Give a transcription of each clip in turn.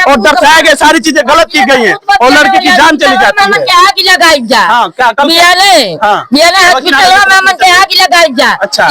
और दर्शाया गया, सारी चीजें गलत की गई है और लड़के की जान चली जाती है। हाँ, क्या अच्छा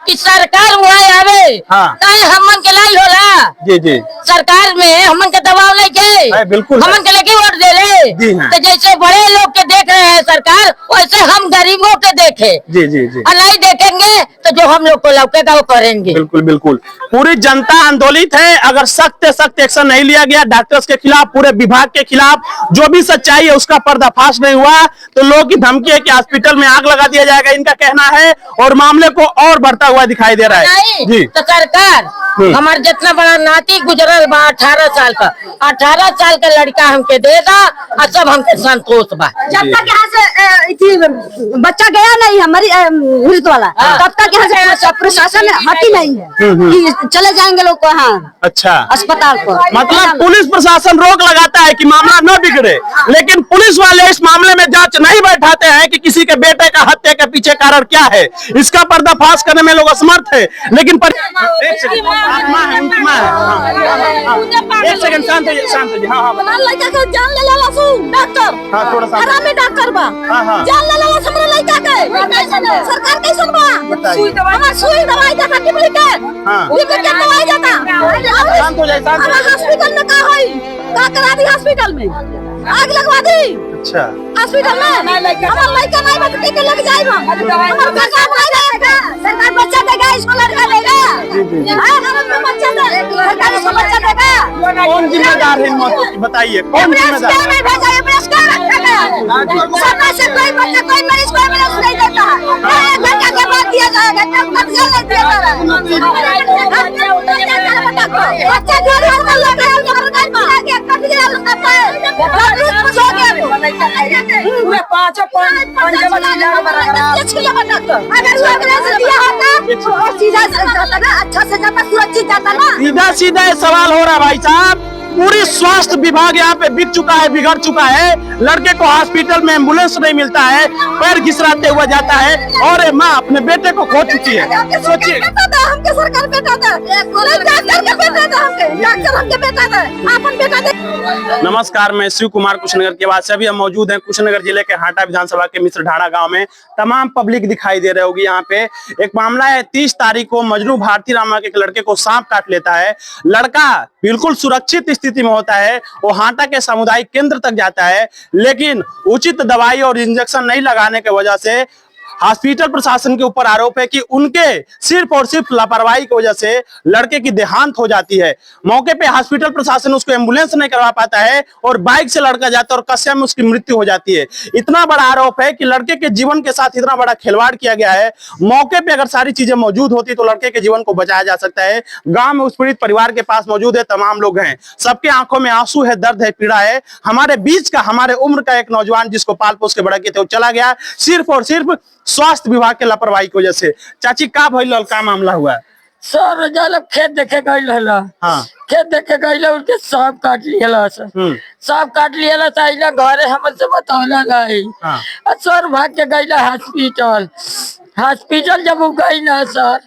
कि सरकार हुआ आवे हाँ। हमन के लाई होला जी जी सरकार में हमन के दबाव लेके बिल्कुल हमन के लेके वोट दे ले तो जैसे बड़े लोग के देख रहे हैं सरकार वैसे हम गरीबों के देखे जी जी जी और नहीं देखेंगे तो जो हम लोग को लौकेगा वो करेंगे। बिल्कुल बिल्कुल पूरी जनता आंदोलित है। अगर सख्त से सख्त एक्शन नहीं लिया गया डॉक्टर्स के खिलाफ, पूरे विभाग के खिलाफ, जो भी सच्चाई है उसका पर्दाफाश नहीं हुआ तो लोगों की धमकी है कि हॉस्पिटल में आग लगा दिया जाएगा, इनका कहना है और मामले को और बढ़ता हुआ दिखाई दे रहा है। जी तो सरकार हमारे जितना बड़ा नाती गुजरल बा 18 साल का 18 साल का लड़का हमके देगा और सब हमके संतोष बा। जब तक यहाँ से बच्चा गया नहीं हमारी मृत वाला तब तक यहाँ से प्रशासन हटी नहीं है कि चले जाएंगे लोग को हाँ अच्छा अस्पताल पर। मतलब पुलिस प्रशासन रोक लगाता है कि मामला न बिगड़े, लेकिन पुलिस वाले इस मामले में जांच नहीं बैठाते हैं कि किसी के बेटे का हत्या के पीछे कारण क्या है। इसका पर्दाफाश करने में लोग असमर्थ है। लेकिन एक सेकंड शांत जी। हाँ लड़का को जान ले लेला सु डॉक्टर थोड़ा सा हरामी डॉक्टर बा जान ले लेला हमरा लड़का के सरकार कैसन बा सुई दवाई देता डुप्लीकेट डुप्लीकेट दवाई देता शांत हो जाए हॉस्पिटल में का होई का करा दी हॉस्पिटल में आग लगवा दी। अच्छा हॉस्पिटल में हमारा लड़का नहीं बच के लग जाएगा हमारा बच्चा नहीं रहेगा सरकार बच्चा देगा इसको लड़का देगा हां हमारा बच्चा देगा सरकार इसको बच्चा देगा। कौन जिम्मेदार है मौत की बताइए, कौन जिम्मेदार है? भेजा एम्बुलेंस का समय से कोई बच्चा कोई मरीज को एम्बुलेंस नहीं देता है घंटा के बाद दिया जाएगा तब तक जल नहीं दिया बच्चा घर में लगा है घर में आगे कट गया पूरे पांच अच्छा से जाता सुरक्षित जाता ना। सीधा सीधा सवाल हो रहा है भाई साहब, पूरी स्वास्थ्य विभाग यहाँ पे बिक चुका है, बिगड़ चुका है। लड़के को हॉस्पिटल में एम्बुलेंस नहीं मिलता है, पैर घिसराते हुआ जाता है और माँ अपने बेटे को खो चुकी है। सोचिए हमके सरकार बेटा था डॉक्टर के बेटा था डॉक्टर हमके बेटा था अपन बेटा दे। नमस्कार, मैं शिव कुमार कुशीनगर के बाद से अभी हम मौजूद हैं कुशीनगर जिले के हाटा विधानसभा के मिश्र ढाणा गांव में। तमाम पब्लिक दिखाई दे रही होगी। यहाँ पे एक मामला है, 30 तारीख को मजनू भारती रामा के एक लड़के को सांप काट लेता है। लड़का बिल्कुल सुरक्षित स्थिति में होता है, वो हाटा के सामुदायिक केंद्र तक जाता है, लेकिन उचित दवाई और इंजेक्शन नहीं लगाने की वजह से हॉस्पिटल प्रशासन के ऊपर आरोप है कि उनके सिर्फ और सिर्फ लापरवाही की वजह से लड़के की देहांत हो जाती है। मौके पे हॉस्पिटल प्रशासन उसको एम्बुलेंस नहीं करवा पाता है और बाइक से लड़का जाता है और कस्या में उसकी मृत्यु हो जाती है। इतना बड़ा आरोप है कि लड़के के जीवन के साथ इतना बड़ा खिलवाड़ किया गया है। मौके पे अगर सारी चीजें मौजूद होती तो लड़के के जीवन को बचाया जा सकता है। गांव में उस पीड़ित परिवार के पास मौजूद है, तमाम लोग हैं, सबके आंखों में आंसू है, दर्द है, पीड़ा है। हमारे बीच का, हमारे उम्र का एक नौजवान जिसको पाल पोस के बड़ा किए थे वो चला गया सिर्फ और सिर्फ स्वास्थ्य विभाग के लापरवाही की वजह से। चाची का भइल का मामला हुआ है? सर जब खेत देखे गई हाँ खेत देखे गई उनके सांप काट लिया सर सांप काट लिया था घरे हमसे बतौला नहीं। हाँ। सर भाग के गई हॉस्पिटल जब वो गई ना सर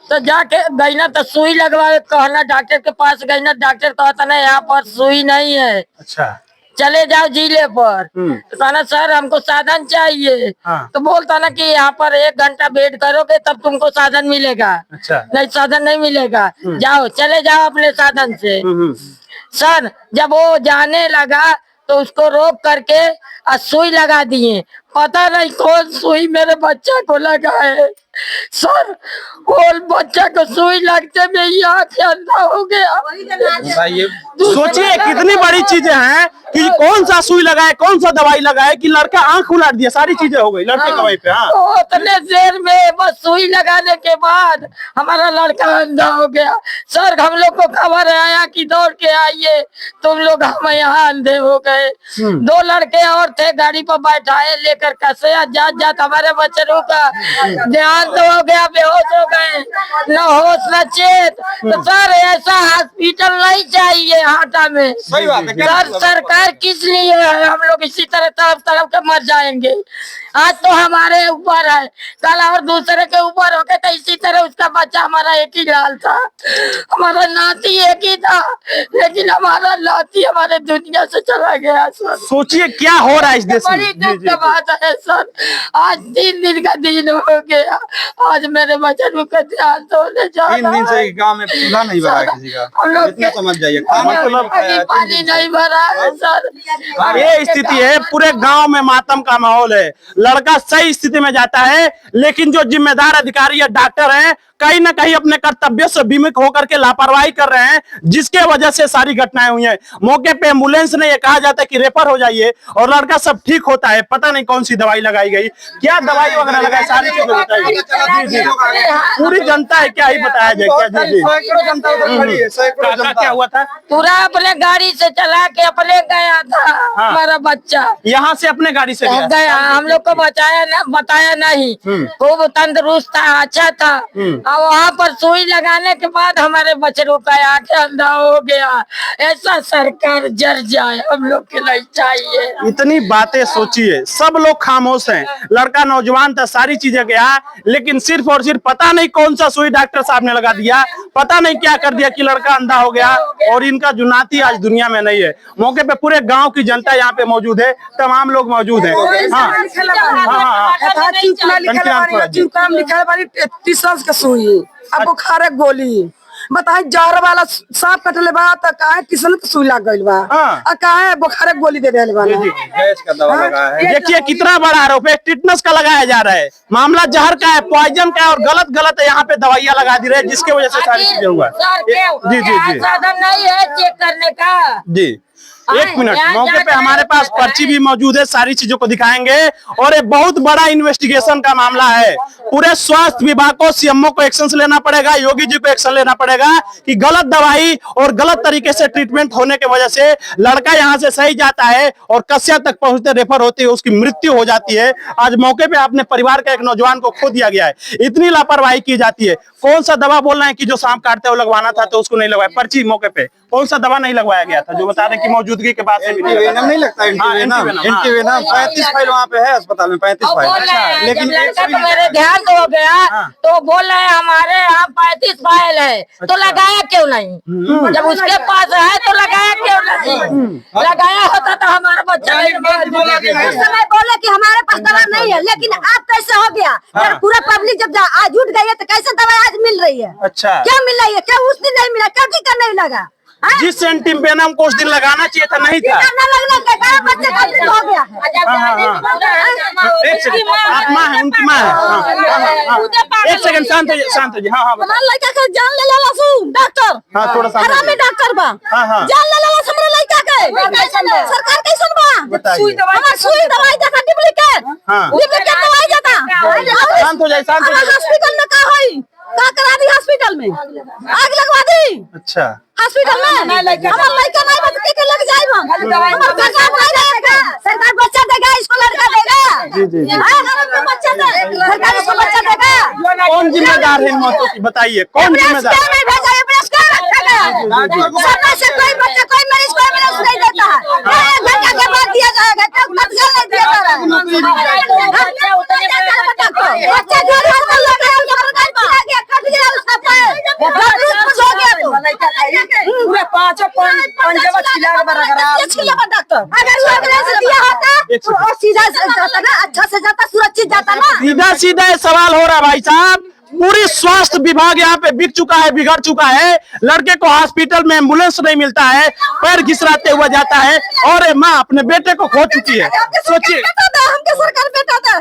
तो जाके गई ना तो सुई लगवा कहना डॉक्टर के पास गई ना, डॉक्टर कहता ना यहाँ पर सुई नहीं है, अच्छा चले जाओ जिले पर। तो कहना सर हमको साधन चाहिए। हाँ। तो बोलता ना कि यहाँ पर 1 घंटा वेट करोगे तब तुमको साधन मिलेगा। अच्छा नहीं साधन नहीं मिलेगा, जाओ चले जाओ अपने साधन से। सर जब वो जाने लगा तो उसको रोक करके सुई लगा दिए, पता नहीं कौन सुई मेरे बच्चा को लगा है। सर वो बच्चा को सुई लगते में ही आंख अंधा हो गया। सोचिए कितनी बड़ी चीजें हैं कि कौन सा सुई लगाए, कौन सा दवाई लगाए कि लड़का आंख उलाट दिया, सारी चीजें हो गई लड़के की वहीं पे। हाँ उतने देर में बस सुई लगाने के बाद हमारा लड़का अंधा हो गया। सर हम लोग को खबर आया कि दौड़ के आइए, तुम लोग हम यहाँ अंधे हो गए। 2 लड़के और थे गाड़ी पर बैठाए लेकर लेकर कैसे जात जात हमारे बच्चों का ध्यान तो हो गया, बेहोश हो गए, न होश न चेत। तो सर ऐसा हॉस्पिटल नहीं चाहिए हाटा में। सर सरकार किस लिए है? हम लोग इसी तरह तरफ तरफ के मर जाएंगे। आज तो हमारे ऊपर है, कल और दूसरे के ऊपर हो गए। तो इसी तरह उसका बच्चा हमारा एक ही लाल था, हमारा नाती एक ही था, लेकिन हमारा नाती हमारे दुनिया से चला गया। सर सोचिए क्या हो रहा है इस देश में। बड़ी दुख की बात है सर। आज 3 दिन का दिन हो गया, आज मेरे बच्चों का ध्यान तो ले जा। 3 दिन से गांव में चूल्हा नहीं भरा है किसी का, हम लोग इतना समझ जाइए। मतलब पानी नहीं भरा है सर। ये स्थिति है, पूरे गांव में मातम का माहौल है। लड़का सही स्थिति में जाता है, लेकिन जो जिम्मेदार अधिकारी या डॉक्टर हैं कहीं ना कहीं अपने कर्तव्य से विमुख होकर के लापरवाही कर रहे हैं, जिसके वजह से सारी घटनाएं हुई हैं। मौके पे एम्बुलेंस ने ये कहा जाता है कि रेफर हो जाइए और लड़का सब ठीक होता है। पता नहीं कौन सी दवाई लगाई गई, क्या दवाई वगैरह लगाई, सारी चीजें बताइए। जी जी, पूरी जनता है, क्या ही बताया जाए। क्या जी जी, क्या हुआ था? पूरा अपने गाड़ी से चला के अपने गया था। हमारा बच्चा यहाँ से अपने गाड़ी से गया, हम लोग को बताया नहीं। खूब तंदुरुस्त था, अच्छा था। और वहाँ पर सुई लगाने के बाद हमारे बच्चों का आंखें अंधा हो गया। ऐसा सरकार जर जाए, हम लोग के लिए चाहिए। इतनी बातें सोचिए, सब लोग खामोश हैं। लड़का नौजवान था, सारी चीजें गया, लेकिन सिर्फ और सिर्फ पता नहीं कौन सा सुई डॉक्टर साहब ने लगा दिया, पता नहीं क्या कर दिया कि लड़का अंधा हो गया और इनका जो नाती आज दुनिया में नहीं है। मौके पे पूरे गांव की जनता यहाँ पे मौजूद है, तमाम लोग मौजूद हैं। अब बुखार है गोली बताए जहर वाला सांप कटले बा त काहे किसन के सुई लग गइल बा आ काहे बुखार के गोली दे देले बा। गैस का दवा लगा है। देखिए कितना बड़ा आरोप है, टिटनस का लगाया जा रहा है। मामला जहर का है, पॉइजन का है और गलत यहाँ पे दवाइयाँ लगा दी रहे हैं, जिसकी वजह से सारी चीजें हुआ। जी जी जी, साधन नहीं है चेक करने का। जी एक मिनट, मौके पे हमारे पास पर्ची भी मौजूद है, सारी चीजों को दिखाएंगे। और ये बहुत बड़ा इन्वेस्टिगेशन का मामला है। पूरे स्वास्थ्य विभाग को, सीएमओ को एक्शन लेना पड़ेगा, योगी जी को एक्शन लेना पड़ेगा कि गलत दवाई और गलत तरीके से ट्रीटमेंट होने की वजह से लड़का यहाँ से सही जाता है और कस्या तक पहुंचते रेफर होते है, उसकी मृत्यु हो जाती है। आज मौके पे अपने परिवार का एक नौजवान को खो दिया गया है, इतनी लापरवाही की जाती है। कौन सा दवा बोल रहे हैं कि जो सांप काटते हुए लगवाना था तो उसको नहीं लगवाया? पर्ची मौके पे कौन सा दवा नहीं लगवाया गया था, जो बता रहे कि मौजूदगी के बाद एंटीवेनम नहीं लगता, एंटीवेनम 35 फाइल वहाँ पे है अस्पताल में, 35 फाइल। लेकिन तो मेरे ध्यान तो हो गया, तो बोल रहे हैं हमारे यहाँ 35 फाइल है, तो लगाया क्यों नहीं? जब उसके पास है तो लगाया क्यों नहीं? लगाया होता तो हमारा बच्चा उस समय बोले कि हमारे पास दवा नहीं है, लेकिन अब कैसे हो गया? पूरा पब्लिक जब आज उठ गई है तो कैसे दवा आज मिल रही है? अच्छा, क्या मिल रही है? क्या उस दिन नहीं मिला? क्या टीका नहीं लगा? जिस एंटीवेनम को उस दिन लगाना चाहिए था नहीं था। टीका न लगने के कारण बच्चे का मृत्यु हो गया है। एक सेकंड, आप माँ है, उनकी माँ है। एक सेकंड, शांत हो, शांत हो जी। हाँ हाँ, हमारे लड़का का जान ले लेला सु डॉक्टर। हाँ थोड़ा सा हरामी डॉक्टर बा। जान ले लेला हमारे लड़का के। सरकार कैसे बा? सुई दवाई देता डुप्लीकेट। डुप्लीकेट दवाई देता। शांत हो जाए, शांत हो जाए। हॉस्पिटल में का होई? का करा दी हॉस्पिटल में? आग लगवा दी। अच्छा, हॉस्पिटल में हमारा लड़का नहीं बचते के लग जाएगा। हमारा सरकार नहीं रहेगा, सरकार बच्चा देगा, इसको लड़का देगा। जी जी जी, हमारा बच्चा देगा, सरकार इसको बच्चा देगा। कौन जिम्मेदार है इन मौतों की, बताइए कौन जिम्मेदार? नहीं भेजा एम्बुलेंस का रखा गया। सरकार से कोई बच्चा कोई मरीज को एम्बुलेंस नहीं देता है। घंटा के बाद दिया जाएगा, तब तत्काल नहीं दिया जा रहा है। बच्चा घर घर में लगा है, सरकार खिला गया, कट गया उसका पैर, कुछ हो गया तो पूरे पांचों पंजाब छिला डॉक्टर। अगर वो एम्बुलेंस दिया होता तो सीधा जाता ना, अच्छा से जाता, सुरक्षित जाता ना। सीधा सीधा सवाल हो रहा है भाई साहब। पूरी स्वास्थ्य विभाग यहाँ पे बिक चुका है, बिगड़ चुका है। लड़के को हॉस्पिटल में एम्बुलेंस नहीं मिलता है, पैर घिसराते हुआ जाता है और माँ अपने बेटे को खो चुकी है। सोचिए, हमके सरकार बेटा था,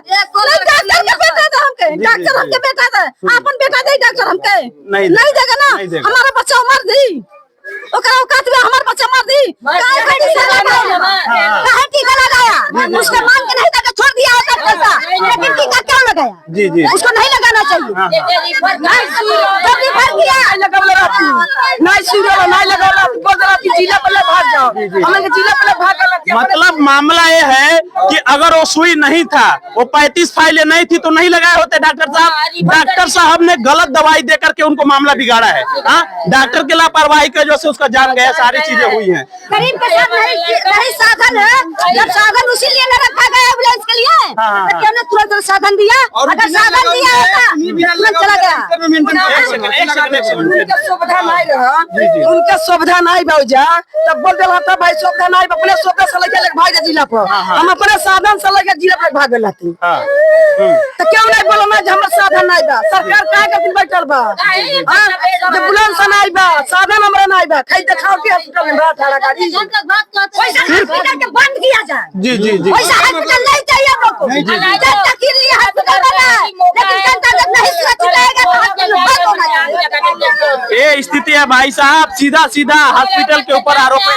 डॉक्टर हमके बेटा था, अपन बेटा दे डॉक्टर हमके नहीं देगा ना। हमारा बच्चा मर दी, ओकरा औकात में हमारा बच्चा मर दी। काहे टीका लगाया? उसके मांग के नहीं लगा, छोड़ दिया होता पैसा, लेकिन टीका क्यों लगाया? जी जी, उसको नहीं लगाना चाहिए। नहीं लगा, नहीं लगा, जिला पर भाग जाओ। हमन के जिला पे भागल। मतलब मामला ये है कि अगर वो सुई नहीं था, वो 35 फाइलें नहीं थी तो नहीं लगाए होते डॉक्टर साहब। डॉक्टर साहब ने गलत दवाई दे करके उनको मामला बिगाड़ा है। हाँ, डॉक्टर की लापरवाही की वजह से उसका जान गया, सारी चीजें हुई हैं। गरीब के साथ नहीं साधन है, जब साधन उसी लिए न रखा गया एम्बुलेंस के लिए, तो क्यों ने तुरंत साधन दिया? अगर साधन दिया होता चला गया। सुविधा नहीं रहा, उनके सुविधा नहीं भौजा, तब बोल देला था भाई सुविधा नहीं, अपने सुविधा से लेके भाग जा जिला पर। हम अपने साधन से लेके जिला पर भाग लाती। तो क्यों नहीं बोलो ना हमारे साधन नहीं बा? सरकार काहे खातिर बैठल बा? एम्बुलेंस नहीं बा, साधन हमरा नहीं बा, खाई दिखाओ के हॉस्पिटल में रात हड़ा गाड़ी। वैसा हॉस्पिटल के बंद किया जाए। जी जी जी, वैसा हॉस्पिटल नहीं चाहिए हम लोग को। जनता के लिए हॉस्पिटल बना है, लेकिन जनता जब नहीं सुरक्षित रहेगा तो हॉस्पिटल बंद होना चाहिए। ये स्थिति है भाई साहब। सीधा सीधा हॉस्पिटल के ऊपर आरोप है।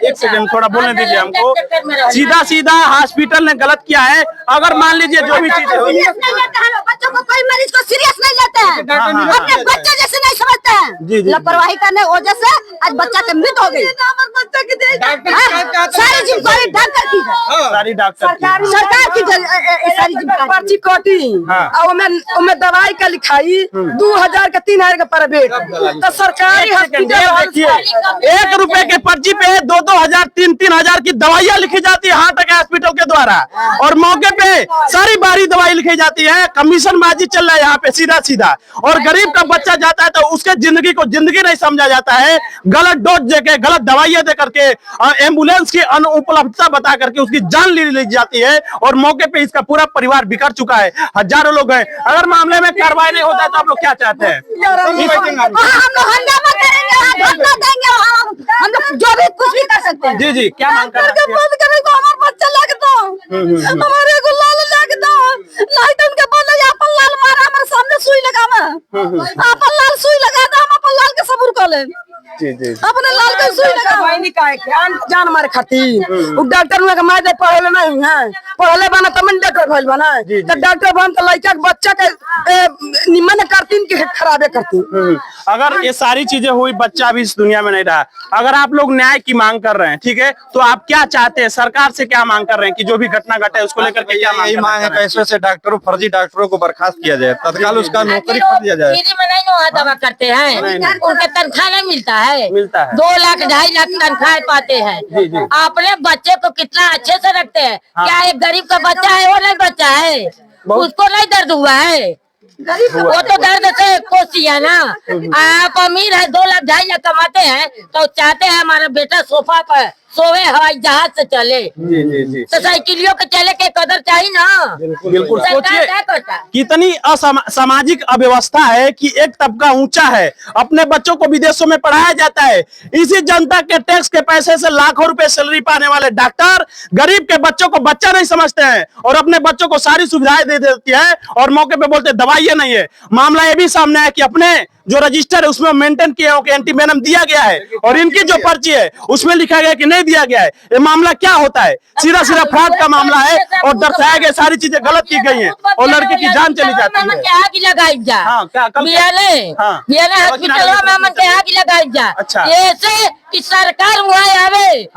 एक सेकंड थोड़ा बोलने दीजिए हमको। सीधा सीधा हॉस्पिटल ने गलत किया है। अगर मान लीजिए जो भी चीजें हुई, सीरियस नहीं लेते हैं लोग, बच्चों को कोई मरीज को सीरियस नहीं लेते हैं, अपने बच्चे जैसे नहीं समझते हैं। लापरवाही करने वजह से आज बच्चा की मृत्यु हो गई। सारी जिम्मेदारी डॉक्टर की है, सारी डॉक्टर सरकार की सारी जिम्मेदारी। पर्ची कटी और उमे दवाई का लिखाई 2000 के 3000 के प्राइवेट, तो सरकारी हॉस्पिटल देखिए 1 रुपए के पर्ची पे 2-2 हजार 3-3 हजार की दवाइयाँ लिखी जाती है हार्ट अटैक हॉस्पिटल के द्वारा, और मौके पे सारी बारी दवाई लिखी जाती है। कमीशन बाजी चल रहा है यहाँ पे सीधा सीधा, और गरीब का बच्चा जाता है तो उसके जिंदगी को जिंदगी नहीं समझा जाता है। गलत डोज देके, गलत दवाइयाँ दे करके, एम्बुलेंस की अनुपलब्धता बता करके उसकी जान ली जाती है, और मौके पे इसका पूरा परिवार बिखर चुका है। हजारों लोग हैं। अगर मामले में कार्रवाई नहीं होता है तो आप लोग क्या चाहते हैं? हम लोग हंगामा करेंगे, धरना देंगे, हम लोग जो भी कुछ भी कर सकते हैं। जी जी, क्या मांग कर रहे हैं? बंद करे को हमार बच्चा लगता, हमारे को लाल लगता, नहीं तो उनके बोले अपन लाल मारा, हमारे सामने सुई लगावा, अपन लाल सुई लगा दे, हम अपन लाल के सबूर कर ले। जी जी, अपने लाल के सुई लगा बहनी काहे के जान मारे खातिर उ डॉक्टर में के मार दे पढ़ले नहीं है, पढ़ले बना त मन डॉक्टर भइल बना, तो डॉक्टर बन त लइका के बच्चा के निमन करतीन के खराबे करतीन। अगर ये सारी चीजें हुई, बच्चा भी इस दुनिया में नहीं रहा, अगर आप लोग न्याय की मांग कर रहे हैं, ठीक है, तो आप क्या चाहते हैं? सरकार से क्या मांग कर रहे हैं कि जो भी घटना घटे उसको लेकर के क्या यही मांग है कि ऐसे ऐसे डॉक्टरों, फर्जी डॉक्टरों को बर्खास्त किया जाए, तत्काल उसका नौकरी खत्म किया जाए। फ्री में नहीं वहाँ दवा करते हैं, उनके तनख्वाह नहीं मिलता है। 2 लाख 2.5 लाख तनख्वाह पाते हैं। अपने बच्चे को कितना अच्छे से रखते हैं। क्या एक गरीब का बच्चा है, वो नहीं बच्चा है, उसको नहीं दर्द हुआ है? वो तो दर्द से कोसी है ना। आप अमीर है, 2 लाख 2.5 लाख कमाते हैं, तो चाहते हैं हमारा बेटा सोफा पर सोवे, हवाई जहाज से चले। जी जी जी, तो साइकिलियों के चले के कदर चाहिए ना। बिल्कुल। सोचिए क्या करता है? कितनी सामाजिक अव्यवस्था है कि एक तबका ऊंचा है, अपने बच्चों को विदेशों में पढ़ाया जाता है। इसी जनता के टैक्स के पैसे से लाखों रुपए सैलरी पाने वाले डॉक्टर गरीब के बच्चों को बच्चा नहीं समझते हैं, और अपने बच्चों को सारी सुविधाएं दे देती है, और मौके पे बोलते दवाइयां नहीं है। मामला ये भी सामने है कि अपने जो रजिस्टर है उसमें मेंटेन किया हो कि एंटीवेनम दिया गया है, और इनकी जो पर्ची है उसमें लिखा गया कि नहीं दिया गया है। ये मामला क्या होता है? सीधा सीधा फ्रॉड का मामला है, और दर्शाया गया सारी चीजें गलत की गई हैं, और लड़के की जान चली जाती है। अच्छा, ऐसे कि सरकार वहाँ आवे,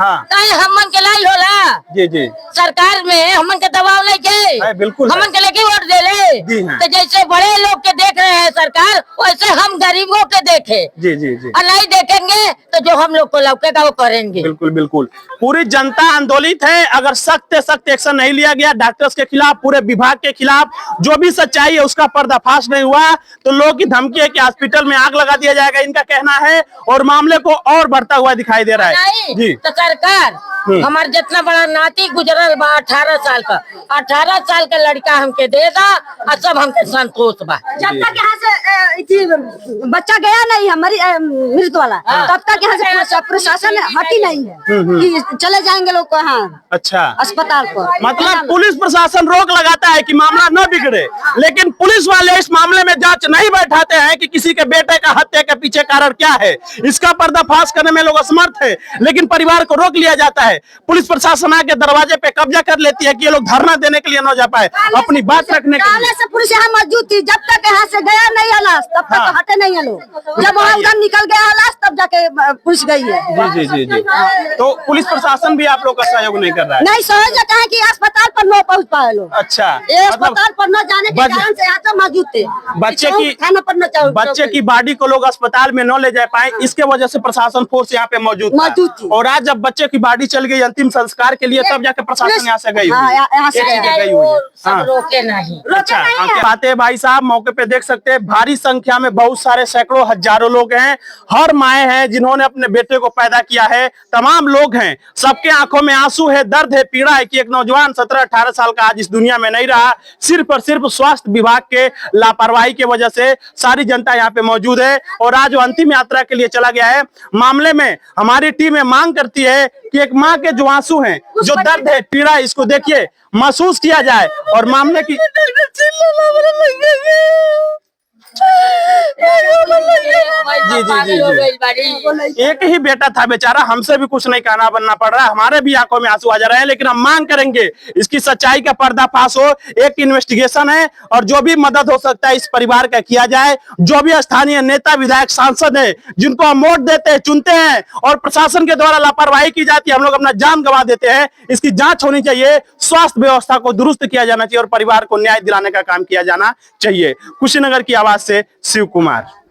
हमन के लाई होला। जी जी, सरकार में हमन के दबाव लेके, बिल्कुल हमन के लेके वोट दे ले। तो जैसे बड़े लोग के देख रहे हैं सरकार, वैसे हम गरीबों के देखे। जी जी जी, और नहीं देखेंगे तो जो हम लोग को लौकेगा वो करेंगे। बिल्कुल बिल्कुल। पूरी जनता आंदोलित है। अगर सख्त सख्त एक्शन नहीं लिया गया डॉक्टर्स के खिलाफ, पूरे विभाग के खिलाफ, जो भी सच्चाई है उसका पर्दाफाश नहीं हुआ, तो लोगों की धमकी है कि हॉस्पिटल में आग लगा दिया जाएगा, इनका कहना है, और मामले को और बढ़ता हुआ दिखाई दे रहा है। जी, तो सरकार हमारे जितना बड़ा नाती गुजरल बा 18 साल का, 18 साल का लड़का हमके दे दा, और सब हमके संतोष बा। जब तक यहाँ से बच्चा गया नहीं है मृत वाला, तब तक यहाँ से प्रशासन हटी नहीं है कि चले जाएंगे लोग को यहाँ अच्छा अस्पताल पर। मतलब पुलिस प्रशासन रोक लगाता है कि मामला न बिगड़े, लेकिन पुलिस वाले इस मामले में जांच नहीं बैठाते हैं कि किसी के बेटे का हत्या के पीछे कारण क्या है। इसका पर्दाफाश करने में लोग असमर्थ है, लेकिन परिवार को रोक लिया जाता है, पुलिस प्रशासन आके दरवाजे पे कब्जा कर लेती है कि ये लोग धरना देने के लिए न जा पाए, अपनी बात रखने के लिए। काले से पुलिस यहाँ मौजूद थी, जब तक यहाँ से गया नहीं लाश तब तक तो हटे नहीं है लोग। जब वहाँ उधर निकल गया लाश तब जाके पुलिस गई है। जी जी जी जी। तो पुलिस प्रशासन भी आप लोग का सहयोग नहीं कर रहा है? नहीं सहयोग जाता है कि अस्पताल पर न पहुँच पाए लोग। अच्छा, ये अस्पताल पर न जाने के कारण से यहाँ तो मौजूद थे। थाना पर न बच्चे की बॉडी को लोग अस्पताल में न ले जा पाए, इसके वजह से प्रशासन फोर्स यहाँ पे मौजूद थी। और आज जब बच्चे की बॉडी चल गई अंतिम संस्कार के लिए, तब जाके प्रशासन यहाँ से गई हुई है। यहाँ से गई हुई है। सब रोके नहीं। अच्छा, बात है भाई साहब, मौके पे देख सकते हैं भारी संख्या में बहुत सारे सैकड़ों हजारों लोग हैं, हर माए हैं जिन्होंने अपने बेटे को पैदा किया है, तमाम लोग हैं, सबके आंखों में आंसू है, दर्द है, पीड़ा है कि एक नौजवान 17-18 साल का आज इस दुनिया में नहीं रहा, सिर्फ और सिर्फ स्वास्थ्य विभाग के लापरवाही की वजह से। सारी जनता यहाँ पे मौजूद है और आज वो अंतिम यात्रा के लिए चला गया है। मामले में हमारी टीम मांग करती है कि एक माँ के जो आंसू हैं, जो दर्द है, पीड़ा है, इसको देखिए, महसूस किया जाए और मामले की जी जी जी जी। एक ही बेटा था बेचारा, हमसे भी कुछ नहीं कहना बनना पड़ रहा है, हमारे भी आंखों में आंसू आ जा रहे हैं, लेकिन हम मांग करेंगे इसकी सच्चाई का पर्दाफाश हो। एक इन्वेस्टिगेशन है और जो भी मदद हो सकता है इस परिवार का किया जाए। जो भी स्थानीय नेता, विधायक, सांसद है, जिनको हम वोट देते हैं, चुनते हैं और प्रशासन के द्वारा लापरवाही की जाती है, हम लोग अपना जान गंवा देते हैं, इसकी जांच होनी चाहिए, स्वास्थ्य व्यवस्था को दुरुस्त किया जाना चाहिए और परिवार को न्याय दिलाने का काम किया जाना चाहिए। कुशीनगर की आवाज से शिव कुमार।